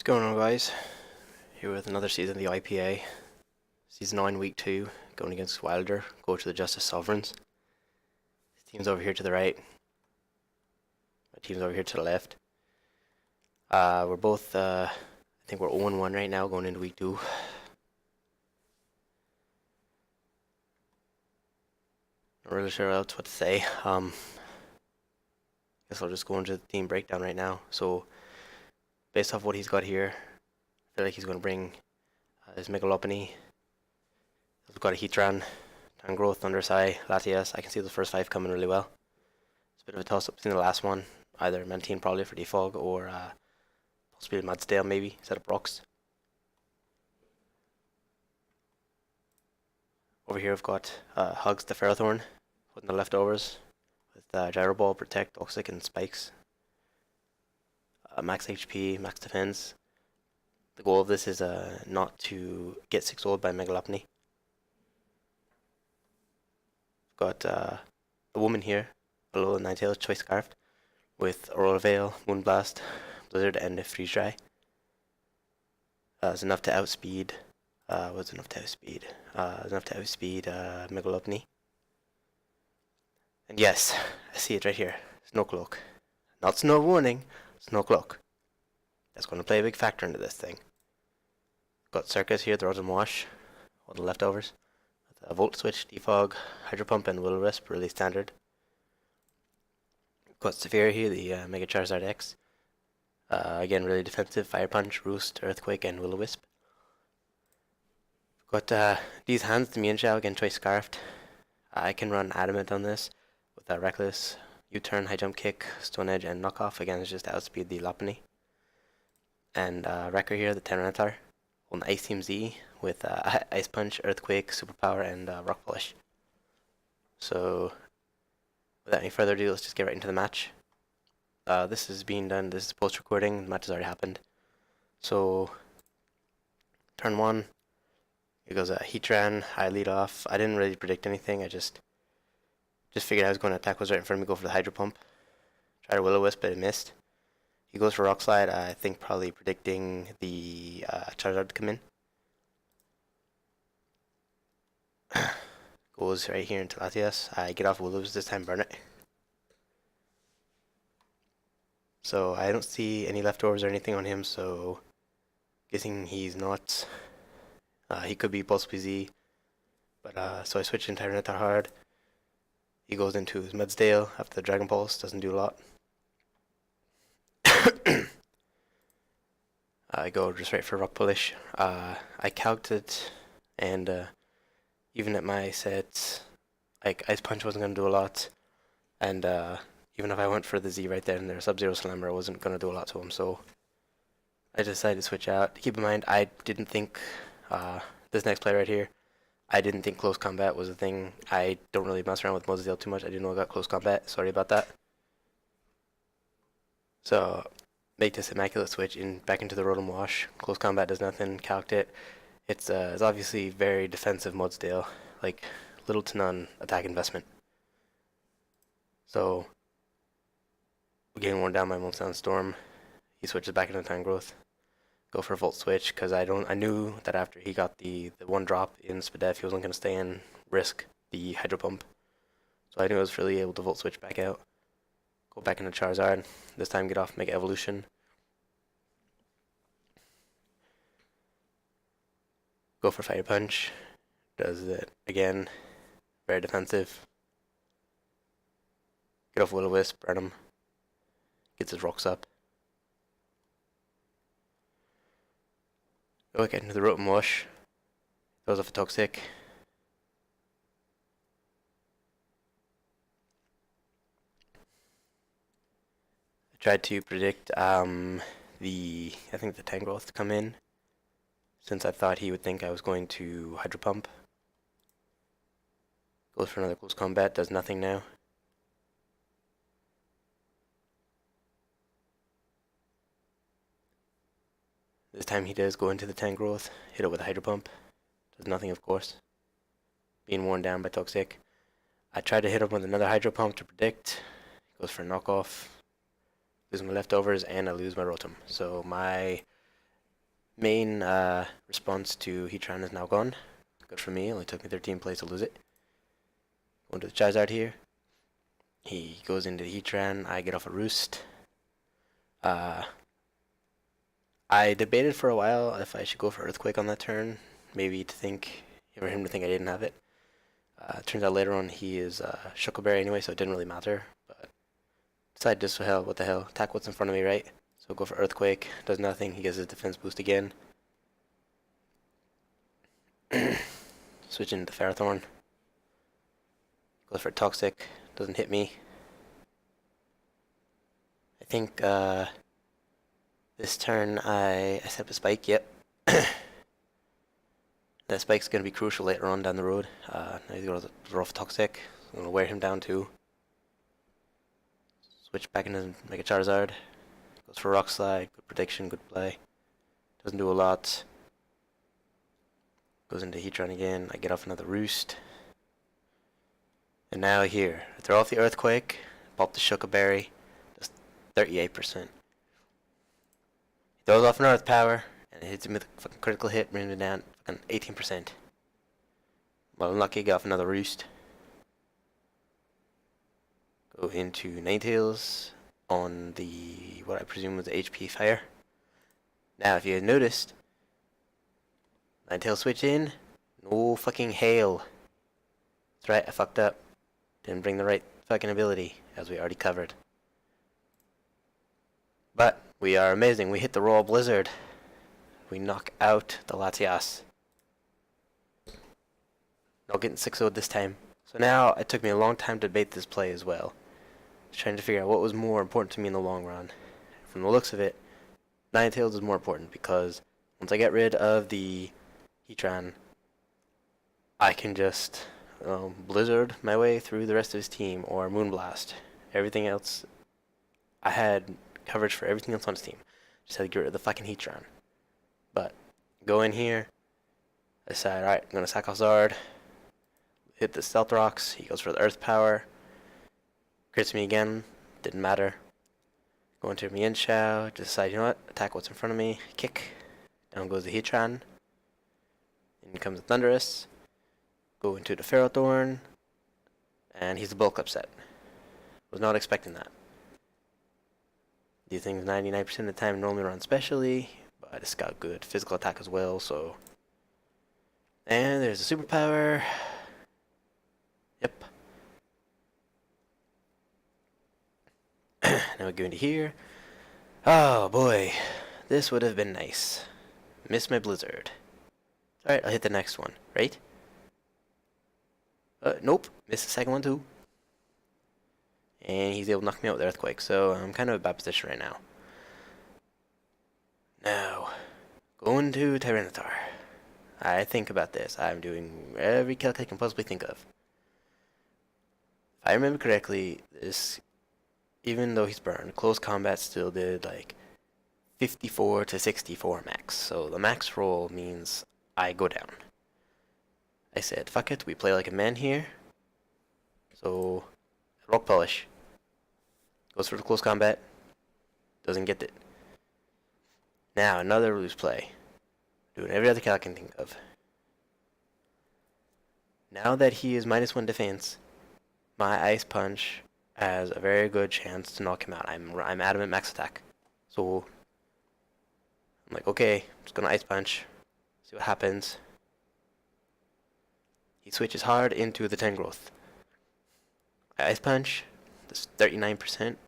Going on, guys? Here with another season of the IPA. Season 9, Week 2, going against Wilder. Go to the Justice Sovereigns. His team's over here to the right. My team's over here to the left. We're both, I think we're 0-1 right now, going into Week 2. Not really sure else what to say. Guess I'll just go into the team breakdown right now. So, based off what he's got here, I feel like he's going to bring his Megalopony. We've got a Heatran, Tangrowth, Thundersai, Latias. I can see the first 5 coming really well. It's a bit of a toss-up between the last one. Either Mantine probably for Defog or possibly Madsdale maybe, set up rocks. Over here I've got Hugs the Ferrothorn, putting the leftovers with Gyro Ball, Protect, Toxic, and Spikes. Max HP, max defense. The goal of this is not to get 6-0'd by Megalopony. Got a woman here, below the Ninetales, Choice Scarf, with Aurora Veil, Moonblast, Blizzard, and a Freeze Dry. It's enough to outspeed. What's enough to outspeed? It's enough to outspeed Megalopony. And yes, I see it right here. Snow Cloak. Not Snow Warning, Snow Cloak. That's going to play a big factor into this thing. Got Circus here, the Rotom Wash, all the leftovers. Volt Switch, Defog, Hydro Pump, and Will-O-Wisp, really standard. Got Severe here, the Mega Charizard X. Again, really defensive. Fire Punch, Roost, Earthquake, and Will-O-Wisp. Got these hands, the Mean Shell, again, Choice Scarfed. I can run Adamant on this with Reckless, U-Turn, High Jump Kick, Stone Edge, and Knockoff. Again, it's just to outspeed the Lopunny. And Wrecker here, the Tyranitzar. On Ice Team Z with Ice Punch, Earthquake, Superpower, and Rock Polish. So, without any further ado, let's just get right into the match. This is being done, this is post-recording, the match has already happened. So, turn 1, it goes Heatran, I lead off. I didn't really predict anything, I just figured I was going to attack, was right in front of me, go for the Hydro Pump. Tried a Will-O-Wisp, but it missed. He goes for Rock Slide, I think probably predicting the Charizard to come in. Goes right here into Latias. I get off Will-O-Wisp this time, burn it. So I don't see any leftovers or anything on him, so guessing he's not. He could be possibly Z. But so I switch in Tyranitar hard. He goes into his Medsdale after the Dragon Pulse, doesn't do a lot. I go just right for Rock Polish. I calced it, and even at my sets, like Ice Punch wasn't going to do a lot, and even if I went for the Z right there and there, Sub-Zero Slammer wasn't going to do a lot to him, so I decided to switch out. Keep in mind, I didn't think, this next play right here, I didn't think close combat was a thing. I don't really mess around with Mudsdale too much. I didn't know I got close combat. Sorry about that. So, make this immaculate switch back into the Rotom Wash. Close combat does nothing. Calced it. It's obviously very defensive Mudsdale, like little to none attack investment. So, getting worn down by Moonstone Storm, he switches back into Tangrowth. Go for a Volt Switch because I knew that after he got the one drop in Spadef, he wasn't going to stay and risk the Hydro Pump. So I knew I was really able to Volt Switch back out. Go back into Charizard. This time get off Mega Evolution. Go for Fire Punch. Does it again. Very defensive. Get off Will-O-Wisp, burn him. Gets his rocks up. Go get into the Rotom Wash. Goes off a Toxic. I tried to predict I think the Tangrowth to come in, since I thought he would think I was going to Hydro Pump. Goes for another close combat, does nothing now. This time he does go into the Tangrowth, hit it with a Hydro Pump. Does nothing, of course. Being worn down by Toxic. I tried to hit him with another Hydro Pump to predict. He goes for a knockoff. Lose my leftovers, and I lose my Rotom. So my Main response to Heatran is now gone. Good for me, only took me 13 plays to lose it. Going to the Charizard here. He goes into the Heatran, I get off a Roost. I debated for a while if I should go for Earthquake on that turn, maybe for him to think I didn't have it. Turns out later on he is Shuckleberry anyway, so it didn't really matter. But decided just what the hell, attack what's in front of me, right? So go for Earthquake, does nothing, he gets his defense boost again. Switch into Ferrothorn. Goes for Toxic, doesn't hit me. I think this turn I set up a Spike, yep. That Spike's going to be crucial later on down the road. Now he's going to throw off Toxic. I'm going to wear him down too. Switch back into Mega Charizard. Goes for Rock Slide. Good prediction, good play. Doesn't do a lot. Goes into Heatran again. I get off another Roost. And now here. I throw off the Earthquake. Pop the Shuckleberry. Just 38%. He throws off an Earth Power. And it hits him with a fucking critical hit, bringing it down fucking 18%. Well, unlucky, get off another Roost. Go into Ninetales on the, what I presume was the HP Fire. Now, if you had noticed, Ninetales switch in, no fucking hail. That's right, I fucked up. Didn't bring the right fucking ability, as we already covered. But, we are amazing, we hit the Royal Blizzard. We knock out the Latias. Not getting 6-0 this time. So now, it took me a long time to debate this play as well. Trying to figure out what was more important to me in the long run. From the looks of it, Ninetales is more important because once I get rid of the Heatran, I can just Blizzard my way through the rest of his team or Moonblast. Everything else, I had coverage for everything else on his team. Just had to get rid of the fucking Heatran. But go in here, I decide, alright, I'm gonna sack off Zard, hit the Stealth Rocks, he goes for the Earth Power, crits me again, didn't matter. Go into Mienshao, decide, you know what, attack what's in front of me, kick, down goes the Heatran, in comes the Thundurus, go into the Ferrothorn, and he's a bulk upset. Was not expecting that. These things 99% of the time normally run specially, but it's got good physical attack as well, so. And there's a superpower. Yep. Now we go into here. Oh boy, this would have been nice. Miss my Blizzard. Alright, I'll hit the next one, right? Nope, missed the second one too. And he's able to knock me out with the Earthquake, so I'm kind of in a bad position right now. Now, going to Tyranitzar. I think about this. I'm doing every calc I can possibly think of. If I remember correctly, this, even though he's burned, close combat still did like 54 to 64 max. So the max roll means I go down. I said, fuck it, we play like a man here. So, Rock Polish. Goes for the close combat. Doesn't get it. Now, another loose play. Doing every other calc I can think of. Now that he is -1 defense, my Ice Punch has a very good chance to knock him out. I'm adamant max attack. So, I'm like, okay, I'm just gonna Ice Punch. See what happens. He switches hard into the Tangrowth. I Ice Punch. This 39%.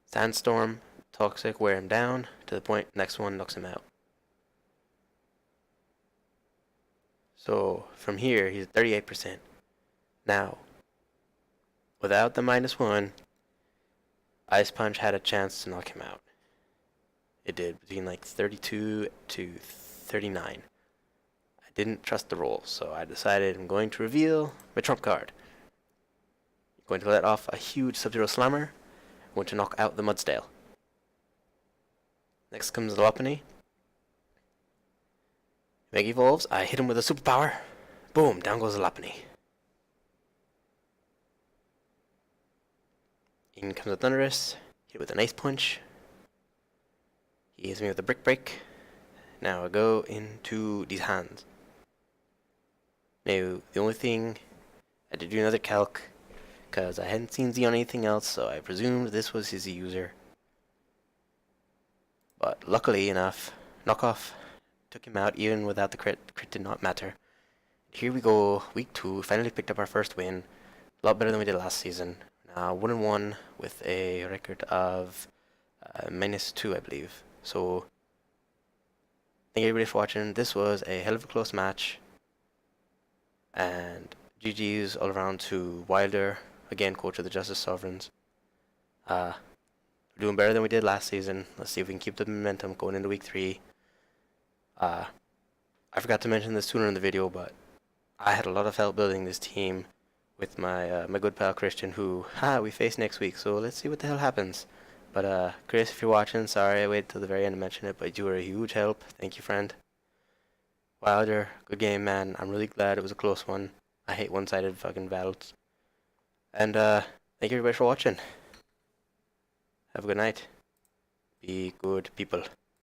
Sandstorm. Toxic, wear him down to the point next one knocks him out. So from here he's 38%. Now, without the -1, Ice Punch had a chance to knock him out. It did, between like 32 to 39. I didn't trust the roll, so I decided I'm going to reveal my trump card. I'm going to let off a huge Sub-Zero Slammer. I'm going to knock out the Mudsdale. Next comes the Lopunny. Mega evolves. I hit him with a superpower. Boom, down goes the Lopunny. In comes the Thundurus. Hit with an Ice Punch. He hits me with a Brick Break. Now I go into these hands. Now, the only thing, I did do another calc, because I hadn't seen Z on anything else, so I presumed this was his user. But luckily enough, knockoff took him out even without the crit. The crit did not matter. Here we go, week 2, finally picked up our first win. A lot better than we did last season. Now 1-1 with a record of -2, I believe. So thank you everybody for watching. This was a hell of a close match. And GG's all around to Wilder, again coach of the Justice Sovereigns. We're doing better than we did last season. Let's see if we can keep the momentum going into week 3. I forgot to mention this sooner in the video, but I had a lot of help building this team with my my good pal Christian, who we face next week. So let's see what the hell happens. But Chris, if you're watching, sorry I waited till the very end to mention it, but you were a huge help. Thank you, friend. Wilder, good game, man. I'm really glad it was a close one. I hate one-sided fucking battles. And thank you everybody for watching. Have a good night. Be good people.